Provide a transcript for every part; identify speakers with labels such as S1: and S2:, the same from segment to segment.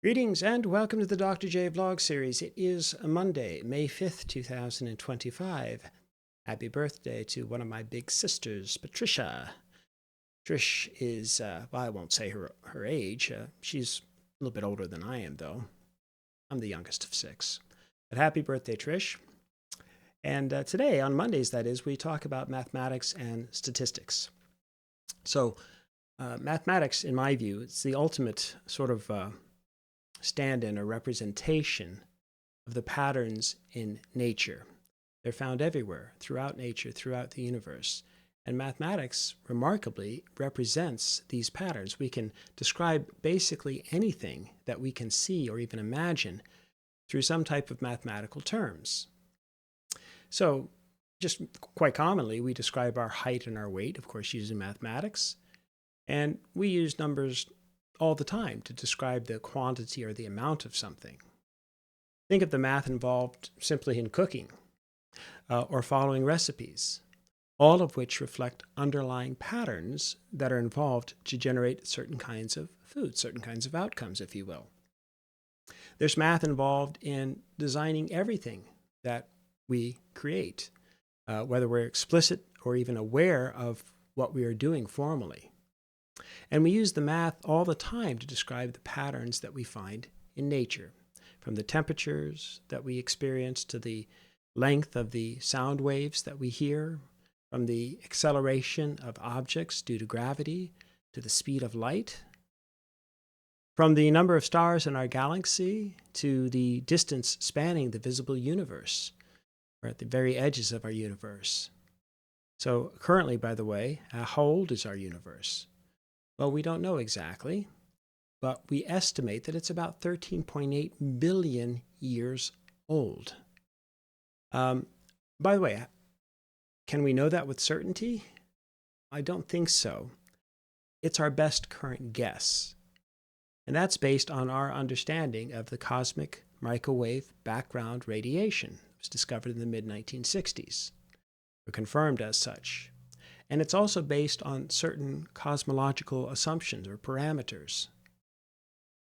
S1: Greetings and welcome to the Dr. J vlog series. It is Monday, May 5th, 2025. Happy birthday to one of my big sisters, Patricia. Trish is, well, I won't say her age. She's a little bit older than I am, though. I'm the youngest of six. But happy birthday, Trish. And today, on Mondays, that is, we talk about mathematics and statistics. So, mathematics, in my view, it's the ultimate sort of stand-in or representation of the patterns in nature. They're found everywhere, throughout nature, throughout the universe. And mathematics, remarkably, represents these patterns. We can describe basically anything that we can see or even imagine through some type of mathematical terms. So, just quite commonly, we describe our height and our weight, of course, using mathematics. And we use numbers all the time to describe the quantity or the amount of something. Think of the math involved simply in cooking or following recipes, all of which reflect underlying patterns that are involved to generate certain kinds of food, certain kinds of outcomes, if you will. There's math involved in designing everything that we create, whether we're explicit or even aware of what we are doing formally. And we use the math all the time to describe the patterns that we find in nature, from the temperatures that we experience to the length of the sound waves that we hear, from the acceleration of objects due to gravity to the speed of light, from the number of stars in our galaxy to the distance spanning the visible universe, or at the very edges of our universe. So currently, by the way, how old is our universe? Well, we don't know exactly, but we estimate that it's about 13.8 billion years old. By the way, can we know that with certainty? I don't think so. It's our best current guess. And that's based on our understanding of the cosmic microwave background radiation. It was discovered in the mid-1960s, or confirmed as such. And it's also based on certain cosmological assumptions or parameters.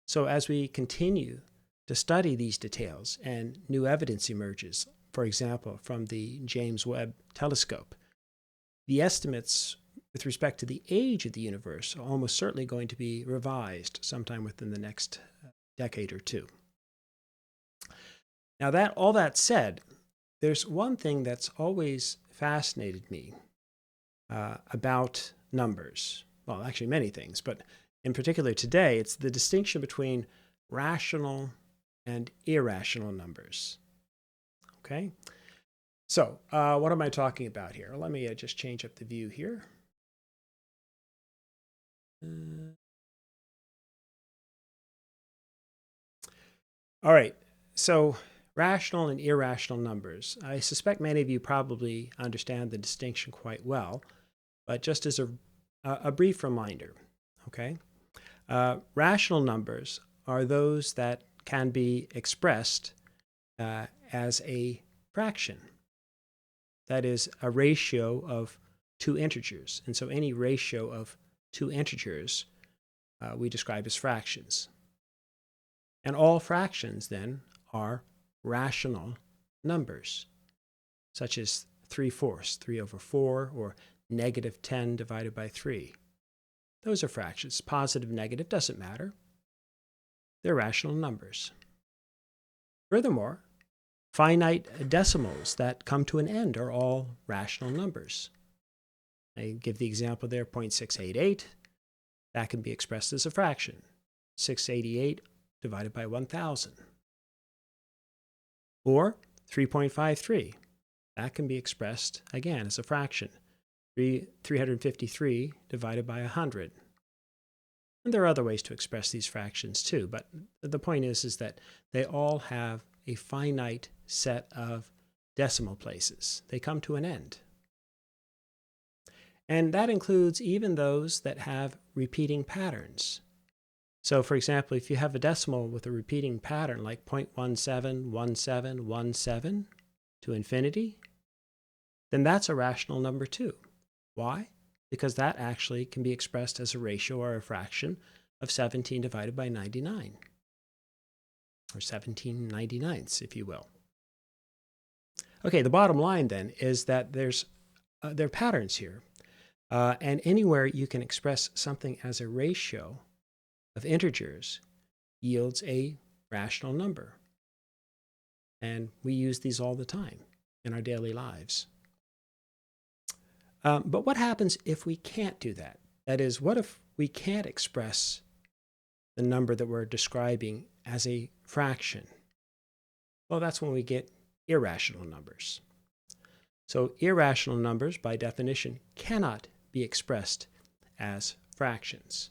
S1: So as we continue to study these details and new evidence emerges, for example, from the James Webb Telescope, the estimates with respect to the age of the universe are almost certainly going to be revised sometime within the next decade or two. Now, all that said, there's one thing that's always fascinated me about numbers. Well, actually many things, but in particular today, it's the distinction between rational and irrational numbers. Okay? So, what am I talking about here? Let me just change up the view here. All right, so rational and irrational numbers. I suspect many of you probably understand the distinction quite well, but just as a brief reminder, okay? Rational numbers are those that can be expressed as a fraction. That is a ratio of two integers. And so any ratio of two integers we describe as fractions. And all fractions then are rational numbers, such as 3/4, 3/4, or -10 divided by 3. Those are fractions. Positive, negative, doesn't matter. They're rational numbers. Furthermore, finite decimals that come to an end are all rational numbers. I give the example there, 0.688. That can be expressed as a fraction. 688 divided by 1,000. Or 3.53. That can be expressed, again, as a fraction. 353 divided by 100. And there are other ways to express these fractions too, but the point is that they all have a finite set of decimal places. They come to an end. And that includes even those that have repeating patterns. So for example, if you have a decimal with a repeating pattern like 0.171717 to infinity, then that's a rational number too. Why? Because that actually can be expressed as a ratio or a fraction of 17 divided by 99. or 17/99, if you will. Okay, the bottom line then is that there are patterns here. And anywhere you can express something as a ratio of integers yields a rational number. And we use these all the time in our daily lives. But what happens if we can't do that? That is, what if we can't express the number that we're describing as a fraction? Well, that's when we get irrational numbers. So irrational numbers, by definition, cannot be expressed as fractions.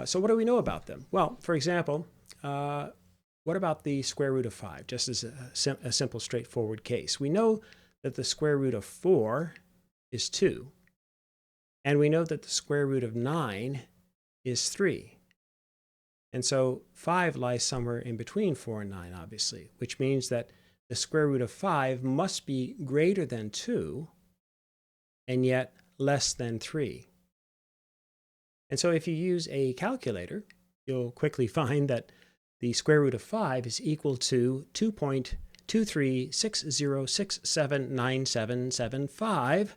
S1: So what do we know about them? Well, for example, what about the square root of 5, just as a simple, straightforward case? We know that the square root of 4 is 2, and we know that the square root of 9 is 3. And so 5 lies somewhere in between 4 and 9, obviously, which means that the square root of 5 must be greater than 2 and yet less than 3. And so if you use a calculator, you'll quickly find that the square root of 5 is equal to 2.2360679775 ...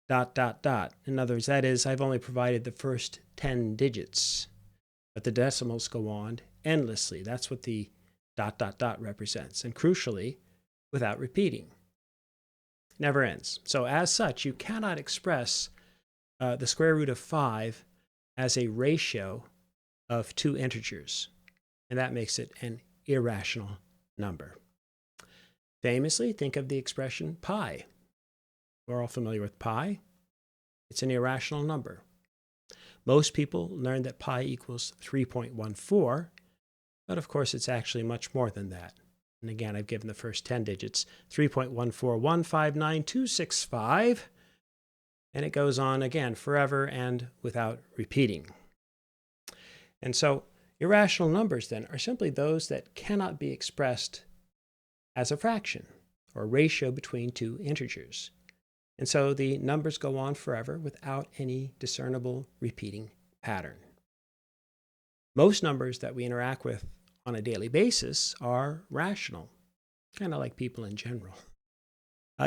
S1: In other words, that is, I've only provided the first 10 digits, but the decimals go on endlessly. That's what the ... represents, and crucially, without repeating. Never ends. So as such, you cannot express the square root of 5 as a ratio of two integers, and that makes it an irrational number. Famously, think of the expression pi. We're all familiar with pi. It's an irrational number. Most people learn that pi equals 3.14, but of course it's actually much more than that. And again, I've given the first 10 digits, 3.141599265, and it goes on again forever and without repeating. And so irrational numbers then are simply those that cannot be expressed as a fraction or a ratio between two integers. And so the numbers go on forever without any discernible repeating pattern. Most numbers that we interact with on a daily basis are rational, kind of like people in general.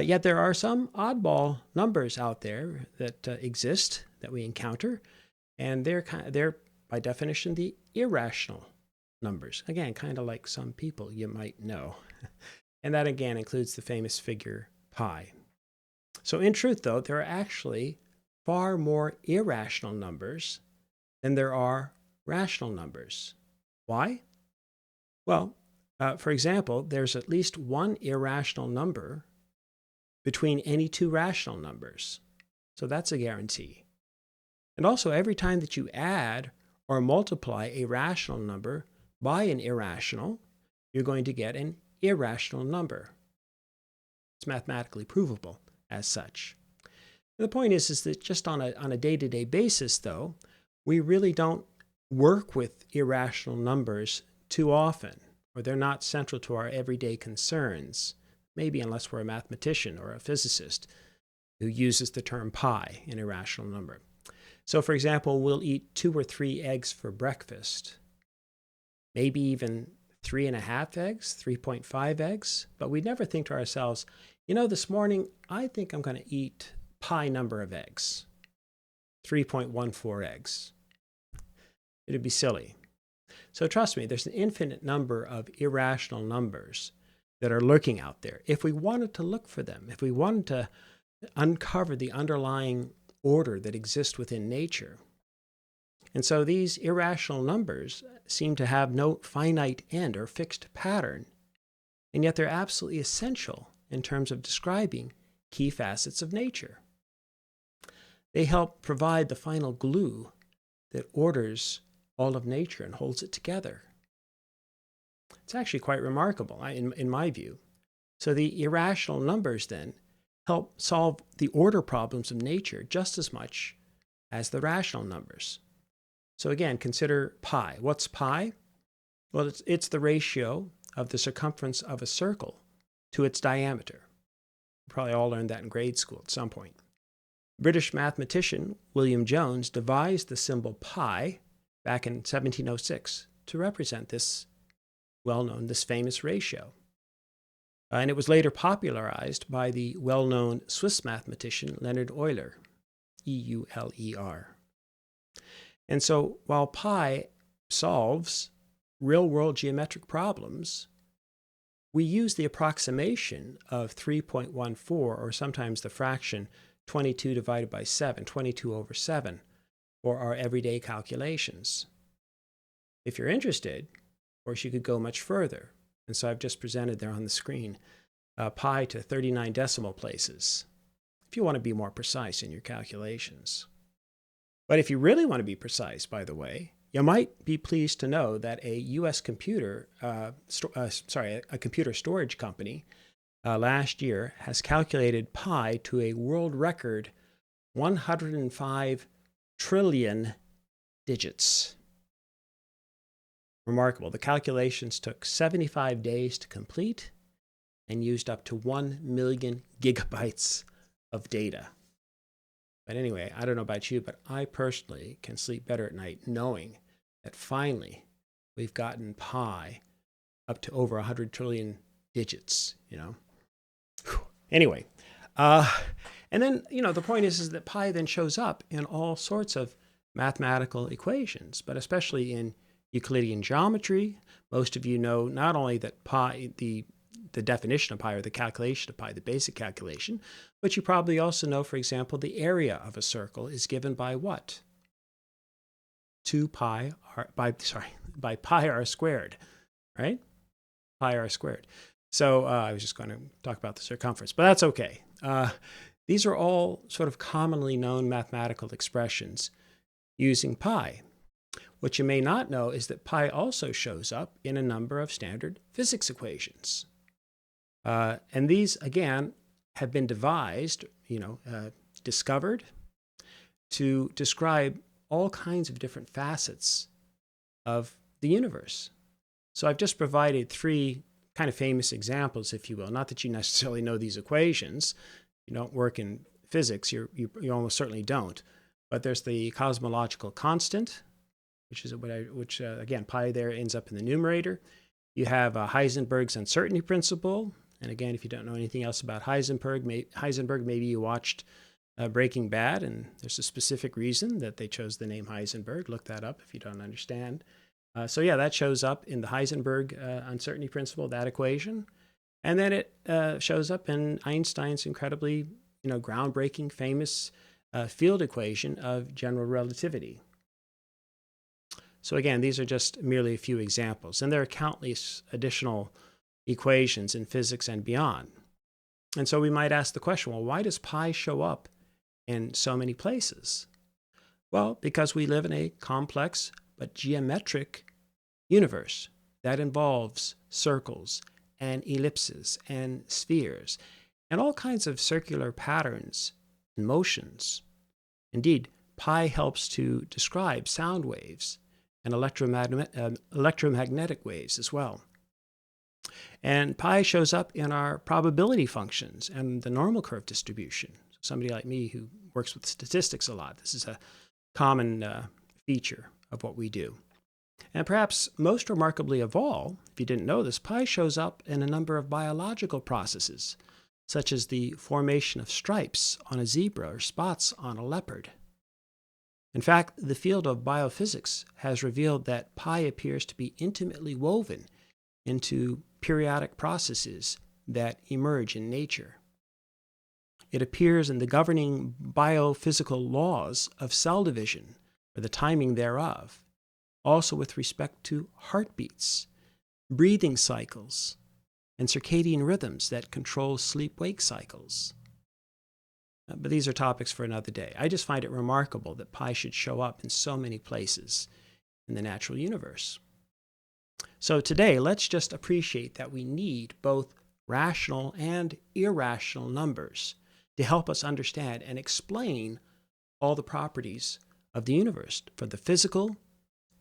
S1: Yet there are some oddball numbers out there that exist that we encounter, and they're by definition the irrational numbers. Again, kind of like some people you might know. And that again includes the famous figure pi. So in truth, though, there are actually far more irrational numbers than there are rational numbers. Why? Well, for example, there's at least one irrational number between any two rational numbers. So that's a guarantee. And also, every time that you add or multiply a rational number by an irrational, you're going to get an irrational number. It's mathematically provable as such. And the point is that just on a day-to-day basis, though, we really don't work with irrational numbers too often, or they're not central to our everyday concerns, maybe unless we're a mathematician or a physicist who uses the term pi, an irrational number. So, for example, we'll eat 2 or 3 eggs for breakfast, maybe even 3.5 eggs, 3.5 eggs, but we never think to ourselves, you know, this morning I think I'm going to eat pi number of eggs, 3.14 eggs. It'd be silly. So trust me, there's an infinite number of irrational numbers that are lurking out there. If we wanted to look for them, if we wanted to uncover the underlying order that exists within nature. And so these irrational numbers seem to have no finite end or fixed pattern, and yet they're absolutely essential in terms of describing key facets of nature. They help provide the final glue that orders all of nature and holds it together. It's actually quite remarkable, in my view. So the irrational numbers then help solve the order problems of nature just as much as the rational numbers. So again, consider pi. What's pi? Well, it's the ratio of the circumference of a circle to its diameter. You probably all learned that in grade school at some point. British mathematician William Jones devised the symbol pi back in 1706 to represent this well-known, this famous ratio. And it was later popularized by the well-known Swiss mathematician Leonhard Euler, E-U-L-E-R. And so while pi solves real-world geometric problems, we use the approximation of 3.14, or sometimes the fraction 22 divided by 7, 22 over 7, for our everyday calculations. If you're interested, of course, you could go much further. And so I've just presented there on the screen pi to 39 decimal places, if you want to be more precise in your calculations. But if you really want to be precise, by the way, you might be pleased to know that a U.S. computer storage company last year has calculated pi to a world record 105 trillion digits. Remarkable. The calculations took 75 days to complete and used up to 1 million gigabytes of data. But anyway, I don't know about you, but I personally can sleep better at night knowing that finally we've gotten pi up to over 100 trillion digits, Whew. Anyway, and then, the point is that pi then shows up in all sorts of mathematical equations, but especially in Euclidean geometry. Most of you know not only that pi, the definition of pi, or the calculation of pi, the basic calculation, but you probably also know, for example, the area of a circle is given by what? 2 pi r, by pi r squared, right? Pi r squared. So I was just going to talk about the circumference, but that's okay. These are all sort of commonly known mathematical expressions using pi. What you may not know is that pi also shows up in a number of standard physics equations. And these, again, have been devised, discovered to describe all kinds of different facets of the universe. So I've just provided 3 kind of famous examples, if you will. Not that you necessarily know these equations. You don't work in physics. You almost certainly don't. But there's the cosmological constant, which again, pi there ends up in the numerator. You have Heisenberg's uncertainty principle. And again, if you don't know anything else about Heisenberg, maybe you watched Breaking Bad, and there's a specific reason that they chose the name Heisenberg. Look that up if you don't understand. So yeah, that shows up in the Heisenberg uncertainty principle, that equation. And then it shows up in Einstein's incredibly, groundbreaking, famous field equation of general relativity. So again, these are just merely a few examples, and there are countless additional equations in physics and beyond. And so we might ask the question, well, why does pi show up in so many places? Well, because we live in a complex but geometric universe that involves circles and ellipses and spheres and all kinds of circular patterns and motions. Indeed, pi helps to describe sound waves and electromagnetic waves as well. And pi shows up in our probability functions and the normal curve distribution. Somebody like me who works with statistics a lot, this is a common feature of what we do. And perhaps most remarkably of all, if you didn't know this, pi shows up in a number of biological processes, such as the formation of stripes on a zebra or spots on a leopard. In fact, the field of biophysics has revealed that pi appears to be intimately woven into periodic processes that emerge in nature. It appears in the governing biophysical laws of cell division, or the timing thereof, also with respect to heartbeats, breathing cycles, and circadian rhythms that control sleep-wake cycles. But these are topics for another day. I just find it remarkable that pi should show up in so many places in the natural universe. So today, let's just appreciate that we need both rational and irrational numbers to help us understand and explain all the properties of the universe, from the physical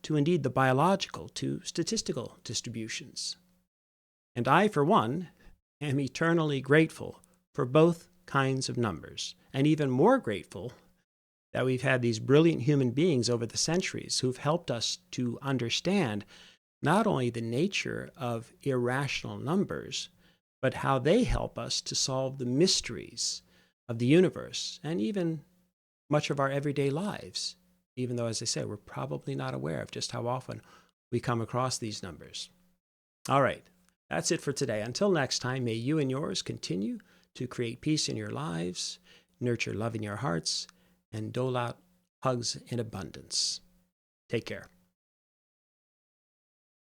S1: to indeed the biological to statistical distributions. And I, for one, am eternally grateful for both kinds of numbers, and even more grateful that we've had these brilliant human beings over the centuries who've helped us to understand not only the nature of irrational numbers, but how they help us to solve the mysteries of the universe and even much of our everyday lives, even though, as I said, we're probably not aware of just how often we come across these numbers. All right, that's it for today. Until next time, may you and yours continue to create peace in your lives, nurture love in your hearts, and dole out hugs in abundance. Take care.